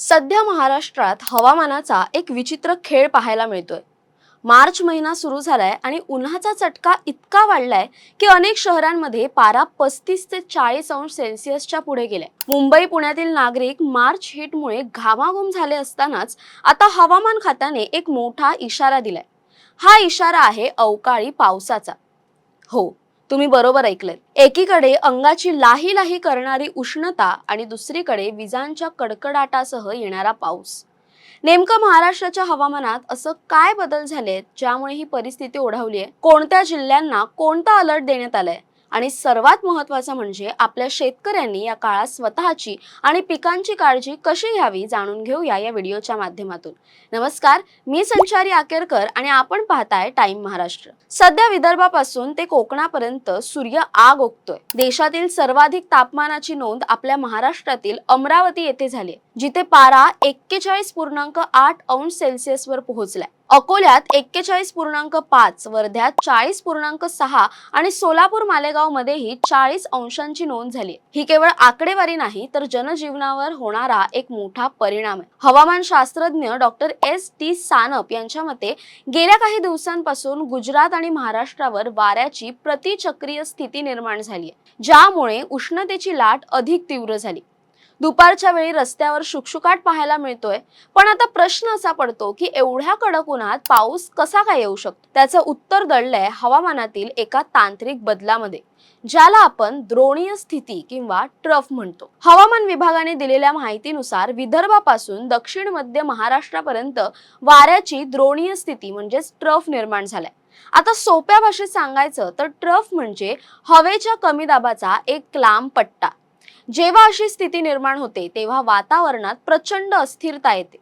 सध्या महाराष्ट्रात हवामानाचा एक विचित्र खेळ पाहायला मिळतोय। मार्च महिना सुरू झालाय आणि उन्हाचा चटका इतका वाढलाय की अनेक शहरांमध्ये पारा 35 ते 40 अंश सेल्सिअसच्या पुढे गेलाय। मुंबई पुण्यातील नागरिक मार्च हीटमुळे घामाघूम झाले असतानाच आता हवामान खात्याने एक मोठा इशारा दिलाय। हा इशारा आहे अवकाळी पावसाचा। हो, तुम्ही बरोबर ऐकलेत। एकीकडे अंगाची लाही लाही करणारी उष्णता आणि दुसरीकडे विजांच्या कडकडाटासह येणारा पाऊस। नेमकं महाराष्ट्राच्या हवामानात असं काय बदल झालेत ज्यामुळे ही परिस्थिती ओढावली आहे? कोणत्या जिल्ह्यांना कोणता अलर्ट देण्यात आलाय? आणि सर्वात महत्त्वाचं म्हणजे आपल्या शेतकऱ्यांनी या काळात स्वतःची आणि पिकांची काळजी कशी घ्यावी जाणून घेऊया या व्हिडिओच्या माध्यमातून। नमस्कार, मी संचारी आकेरकर आणि आपण पाहताय टाइम महाराष्ट्र। सध्या विदर्भापासून ते कोकणापर्यंत सूर्य आग ओकतोय। देशातील सर्वाधिक तापमानाची नोंद आपल्या महाराष्ट्रातील अमरावती येथे झाली, जिथे पारा 41.8 अंश सेल्सिअस वर पोहोचलाय। अकोल्यात 41.5, वर्ध्यात 40.6 आणि सोलापूर मालेगाव मध्येही 40 अंशांची नोंद झाली। ही केवळ आकडेवारी नाही तर जनजीवनावर होणारा एक मोठा परिणाम आहे। हवामान शास्त्रज्ञ डॉक्टर S.T. सानप यांच्या मते गेल्या काही दिवसांपासून गुजरात आणि महाराष्ट्रावर वाऱ्याची प्रतिचक्रीय स्थिती निर्माण झाली आहे, ज्यामुळे उष्णतेची लाट अधिक तीव्र झाली। दुपारच्या वेळी रस्त्यावर शुकशुकाट पाहायला मिळतोय, पण आता प्रश्न असा पडतो की एवढ्या कडक उन्हात पाऊस कसा काय येऊ शकतो? त्याचं उत्तर दडलंय हवामानातील एका तांत्रिक बदलामध्ये, ज्याला आपण द्रोणीय स्थिती किंवा ट्रफ म्हणतो। हवामान विभागाने दिलेल्या माहितीनुसार विदर्भापासून दक्षिण मध्य महाराष्ट्रापर्यंत वाऱ्याची द्रोणीय स्थिती म्हणजेच ट्रफ निर्माण झालाय। आता सोप्या भाषेत सांगायचं तर ट्रफ म्हणजे हवेच्या कमी दाबाचा एक लांब पट्टा। जेव्हा अशी स्थिती निर्माण होते तेव्हा वातावरणात प्रचंड अस्थिरता येते।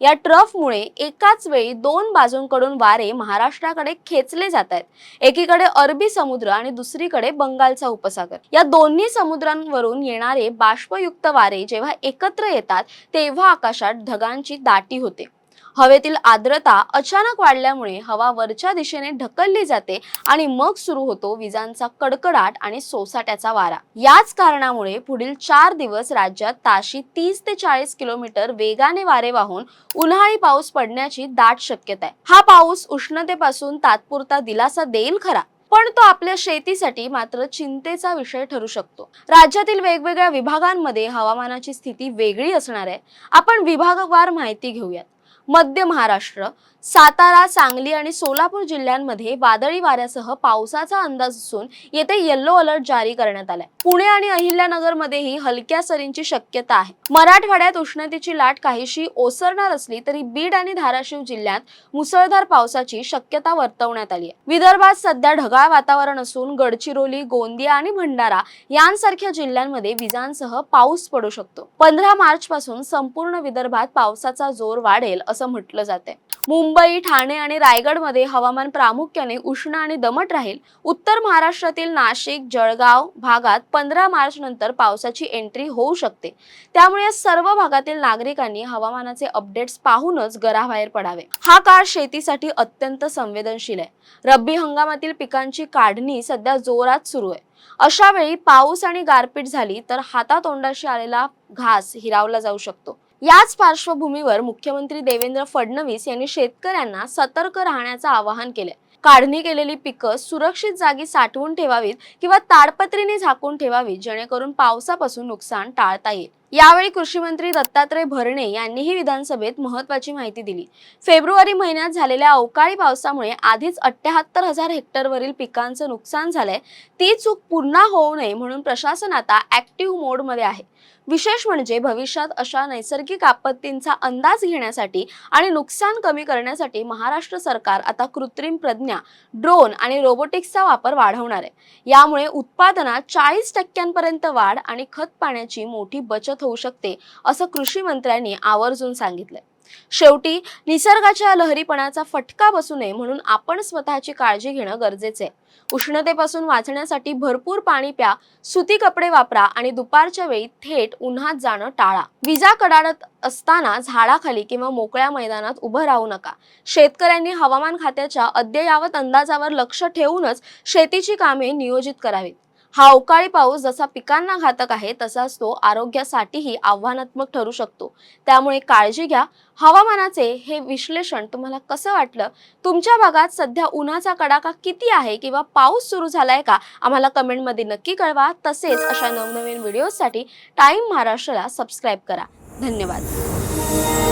या ट्रफमुळे एकाच वेळी दोन बाजूंकडून वारे महाराष्ट्राकडे खेचले जात आहेत। एकीकडे अरबी समुद्र आणि दुसरीकडे बंगालचा उपसागर। या दोन्ही समुद्रांवरून येणारे बाष्पयुक्त वारे जेव्हा एकत्र येतात तेव्हा आकाशात ढगांची दाटी होते। हवेतील आर्द्रता अचानक वाढल्यामुळे हवा वरच्या दिशेने ढकलली जाते आणि मग सुरू होतो विजांचा कडकडाट आणि सोसाट्याचा वारा। याच कारणामुळे पुढील 4 दिवस राज्यात ताशी 30 ते 40 किलोमीटर वेगाने वारे वाहून उन्हाळी पाऊस पडण्याची दाट शक्यता आहे। हा पाऊस उष्णतेपासून तात्पुरता दिलासा देईल खरा, पण तो आपल्या शेतीसाठी मात्र चिंतेचा विषय ठरू शकतो। राज्यातील वेगवेगळ्या विभागांमध्ये हवामानाची स्थिती वेगळी असणार आहे। आपण विभागवार माहिती घेऊयात। मध्य महाराष्ट्र, सातारा, सांगली आणि सोलापूर जिल्ह्यांमध्ये वादळी वाऱ्यासह पावसाचा अंदाज असून येथे येलो अलर्ट जारी करण्यात आलाय। पुणे आणि अहिल्यानगर मध्येही हलक्या सरींची शक्यता आहे। मराठवाड्यात उष्णतेची लाट काहीशी ओसरणार असली तरी बीड आणि धाराशिव जिल्ह्यात मुसळधार पावसाची शक्यता वर्तवण्यात आली आहे। विदर्भात सध्या ढगाळ वातावरण असून गडचिरोली, गोंदिया आणि भंडारा यांसारख्या जिल्ह्यांमध्ये विजांसह पाऊस पडू शकतो। 15 मार्च पासून संपूर्ण विदर्भात पावसाचा जोर वाढेल असं म्हटलं जाते। मुंबई, ठाणे आणि रायगडमध्ये हवामान प्रामुख्याने उष्ण आणि दमट राहील। उत्तर महाराष्ट्रातील नाशिक, जळगाव भागात 15 मार्च नंतर पावसाची एंट्री होऊ शकते। त्यामुळे या सर्व भागातील नागरिकांनी हवामानाचे अपडेट्स पाहूनच घराबाहेर पडावे। हा काळ शेतीसाठी अत्यंत संवेदनशील आहे। रब्बी हंगामातील पिकांची काढणी सध्या जोरात सुरू आहे। अशा वेळी पाऊस आणि गारपीट झाली तर हातातोंडाशी आलेला घास हिरावला जाऊ शकतो। याच पार्श्वभूमीवर मुख्यमंत्री देवेंद्र फडणवीस यांनी शेतकऱ्यांना सतर्क राहण्याचं आवाहन केले। काढणी केलेली पिकं सुरक्षित जागी साठवून ठेवावीत किंवा ताडपत्रीने झाकून ठेवावीत, जेणेकरून पावसापासून नुकसान टाळता येईल। यावेळी कृषी मंत्री दत्तात्रय भरणे यांनीही विधानसभेत महत्त्वाची माहिती दिली। फेब्रुवारी महिन्यात झालेल्या अवकाळी पावसामुळे आधीच 78,000 हेक्टरवरील पिकांचं नुकसान झालंय। ती चूक पुन्हा होऊ नये म्हणून प्रशासन आता ऍक्टिव्ह मोडमध्ये आहे। विशेष म्हणजे भविष्यात अशा नैसर्गिक आपत्तींचा अंदाज घेण्यासाठी आणि नुकसान कमी करण्यासाठी महाराष्ट्र सरकार आता कृत्रिम प्रज्ञा, ड्रोन आणि रोबोटिक्सचा वापर वाढवणार आहे। यामुळे उत्पादनात 40% वाढ आणि खत पाण्याची मोठी बचत होऊ शकते, असं कृषी मंत्र्यांनी आवर्जून सांगितलंय। शेवटी निसर्गाच्या लहरीपणाचा फटका बसू नये म्हणून आपण स्वतःची काळजी घेणं गरजेचे आहे। उष्णतेपासून वाचण्यासाठी भरपूर पाणी प्या, सुती कपडे वापरा आणि दुपारच्या वेळी थेट उन्हात जाणं टाळा। विजा कडाडत असताना झाडाखाली किंवा मोकळ्या मैदानात उभं राहू नका। शेतकऱ्यांनी हवामान खात्याच्या अद्ययावत अंदाजावर लक्ष ठेवूनच शेतीची कामे नियोजित करावीत। हा अवकाळी पाऊस जसा पिकांना घातक आहे तसाच तो आरोग्यासाठीही आव्हानात्मक ठरू शकतो. त्यामुळे काळजी घ्या. हवामानाचे हे विश्लेषण तुम्हाला कसं वाटलं? तुमच्या भागात सध्या उन्हाचा कडाका किती आहे किंवा पाऊस सुरू झालाय का? आम्हाला कमेंटमध्ये नक्की कळवा. तसेच अशा नवनवीन व्हिडिओसाठी टाइम महाराष्ट्राला सबस्क्राईब करा. धन्यवाद.